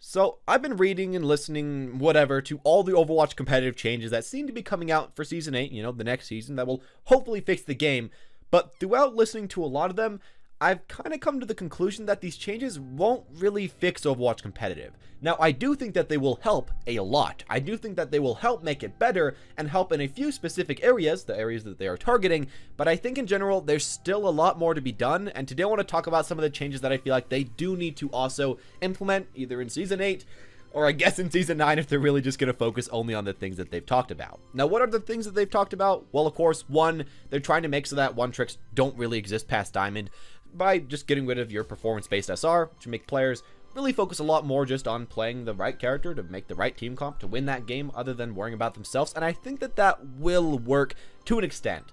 So, I've been reading and listening, whatever, to all the Overwatch competitive changes that seem to be coming out for Season 8, the next season, that will hopefully fix the game. But throughout listening to a lot of them, I've kind of come to the conclusion that these changes won't really fix Overwatch competitive. Now, I do think that they will help a lot. I do think that they will help make it better and help in a few specific areas, the areas that they are targeting, but I think in general, there's still a lot more to be done, and today I want to talk about some of the changes that I feel like they do need to also implement, either in Season 8, or I guess in Season 9 if they're really just going to focus only on the things that they've talked about. Now, what are the things that they've talked about? Well, of course, one, they're trying to make so that one-tricks don't really exist past Diamond, by just getting rid of your performance-based SR, to make players really focus a lot more just on playing the right character to make the right team comp to win that game other than worrying about themselves, and I think that that will work to an extent.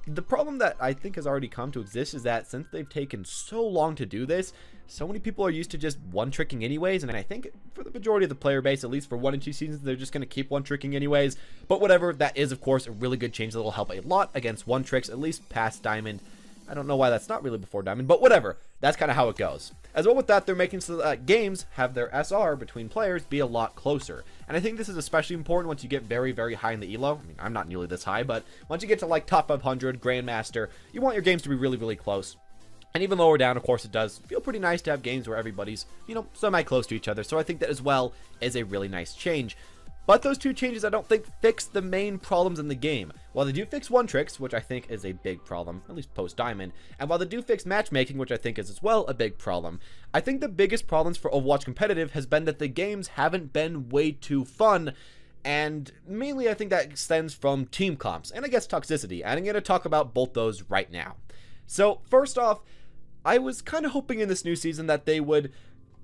The problem that I think has already come to exist is that since they've taken so long to do this, so many people are used to just one-tricking anyways, and I think for the majority of the player base, at least for 1 and 2 seasons, they're just going to keep one-tricking anyways, but whatever, that is of course a really good change that will help a lot against one-tricks, at least past Diamond. I don't know why that's not really before Diamond, but whatever. That's kind of how it goes. As well with that, they're making so that games have their SR between players be a lot closer. And I think this is especially important once you get very, very high in the elo. I mean, I'm not nearly this high, but once you get to like top 500, grandmaster, you want your games to be really, really close. And even lower down, of course, it does feel pretty nice to have games where everybody's, semi-close to each other. So I think that as well is a really nice change. But those two changes I don't think fix the main problems in the game. While they do fix one-tricks, which I think is a big problem, at least post-Diamond, and while they do fix matchmaking, which I think is as well a big problem, I think the biggest problems for Overwatch Competitive has been that the games haven't been way too fun, and mainly I think that extends from team comps, and I guess toxicity, and I'm going to talk about both those right now. So, first off, I was kind of hoping in this new season that they would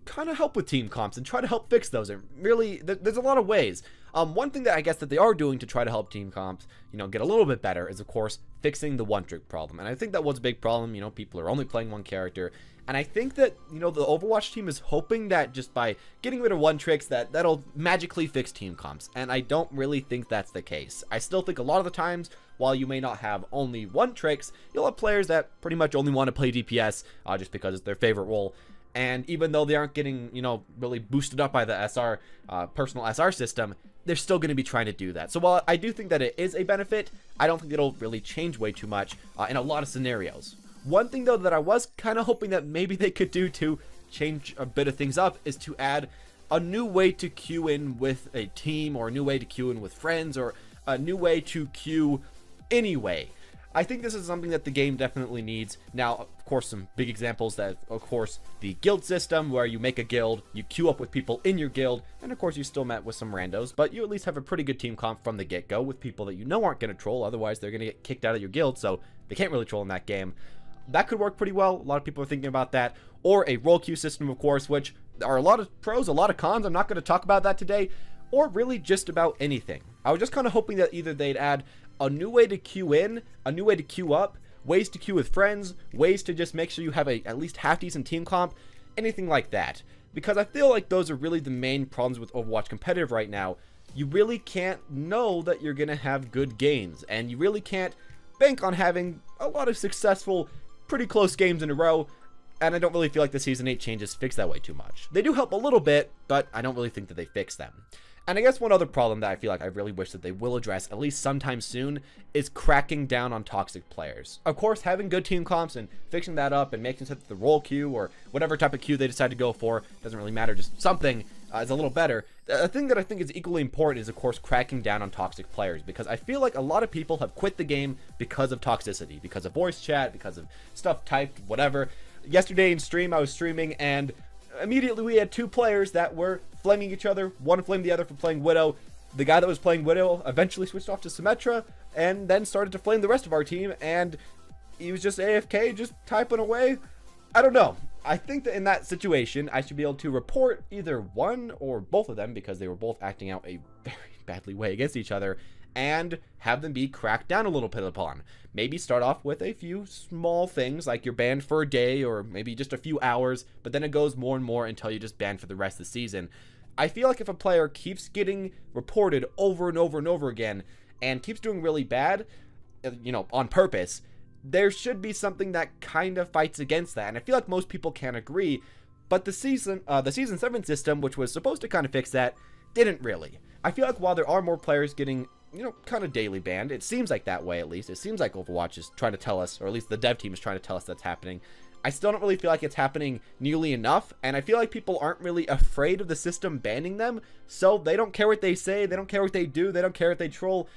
kind of help with team comps and try to help fix those. And really, there's a lot of ways. One thing that I guess that they are doing to try to help team comps, get a little bit better is, of course, fixing the one-trick problem. And I think that was a big problem. People are only playing one character. And I think that, the Overwatch team is hoping that just by getting rid of one-tricks, that'll magically fix team comps. And I don't really think that's the case. I still think a lot of the times, while you may not have only one-tricks, you'll have players that pretty much only want to play DPS just because it's their favorite role. And even though they aren't getting, really boosted up by the SR, personal SR system, they're still going to be trying to do that. So while I do think that it is a benefit, I don't think it'll really change way too much in a lot of scenarios. One thing, though, that I was kind of hoping that maybe they could do to change a bit of things up is to add a new way to queue in with a team, or a new way to queue in with friends, or a new way to queue anyway. I think this is something that the game definitely needs. Now, of course, some big examples that, of course, the guild system, where you make a guild, you queue up with people in your guild, and of course you still met with some randos, but you at least have a pretty good team comp from the get-go with people that aren't going to troll, otherwise they're going to get kicked out of your guild, so they can't really troll in that game. That could work pretty well. A lot of people are thinking about that. Or a role queue system, of course, which are a lot of pros, a lot of cons. I'm not going to talk about that today, or really just about anything. I was just kind of hoping that either they'd add a new way to queue in, a new way to queue up, ways to queue with friends, ways to just make sure you have a at least half-decent team comp, anything like that. Because I feel like those are really the main problems with Overwatch Competitive right now. You really can't know that you're going to have good games, and you really can't bank on having a lot of successful, pretty close games in a row, and I don't really feel like the Season 8 changes fix that way too much. They do help a little bit, but I don't really think that they fix them. And I guess one other problem that I feel like I really wish that they will address, at least sometime soon, is cracking down on toxic players. Of course, having good team comps and fixing that up and making sure that the role queue, or whatever type of queue they decide to go for, doesn't really matter, just something is a little better. The thing that I think is equally important is, of course, cracking down on toxic players, because I feel like a lot of people have quit the game because of toxicity, because of voice chat, because of stuff typed, whatever. Yesterday in stream, I was streaming, and immediately we had two players that were flaming each other. One flamed the other for playing Widow. The guy that was playing Widow eventually switched off to Symmetra and then started to flame the rest of our team, and he was just AFK, just typing away. I don't know. I think that in that situation, I should be able to report either one or both of them, because they were both acting out a very badly way against each other, and have them be cracked down a little bit upon. Maybe start off with a few small things, like you're banned for a day or maybe just a few hours, but then it goes more and more until you're just banned for the rest of the season. I feel like if a player keeps getting reported over and over and over again and keeps doing really bad, on purpose, there should be something that kind of fights against that. And I feel like most people can agree, But the season 7 system, which was supposed to kind of fix that, didn't really. I feel like while there are more players getting, kind of daily banned, it seems like that way at least. It seems like Overwatch is trying to tell us, or at least the dev team is trying to tell us that's happening. I still don't really feel like it's happening nearly enough, and I feel like people aren't really afraid of the system banning them, so they don't care what they say, they don't care what they do, they don't care if they troll.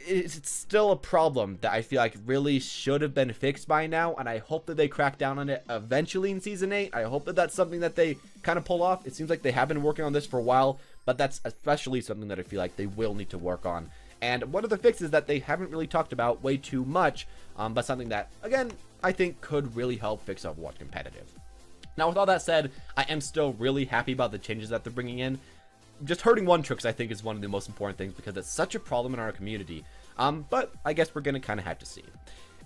It's still a problem that I feel like really should have been fixed by now, and I hope that they crack down on it eventually in Season 8. I hope that that's something that they kind of pull off. It seems like they have been working on this for a while, but that's especially something that I feel like they will need to work on. And one of the fixes that they haven't really talked about way too much, but something that, again, I think could really help fix Overwatch competitive. Now, with all that said, I am still really happy about the changes that they're bringing in. Just hurting one tricks, I think, is one of the most important things because it's such a problem in our community. But I guess we're going to kind of have to see.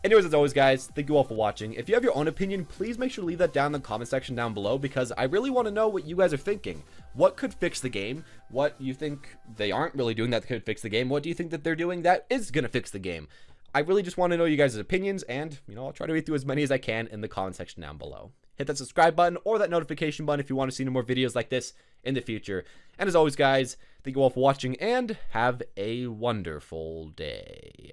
Anyways, as always, guys, thank you all for watching. If you have your own opinion, please make sure to leave that down in the comment section down below because I really want to know what you guys are thinking. What could fix the game? What you think they aren't really doing that could fix the game? What do you think that they're doing that is going to fix the game? I really just want to know you guys' opinions, and, I'll try to read through as many as I can in the comment section down below. Hit that subscribe button or that notification button if you want to see more videos like this in the future. And as always, guys, thank you all for watching, and have a wonderful day.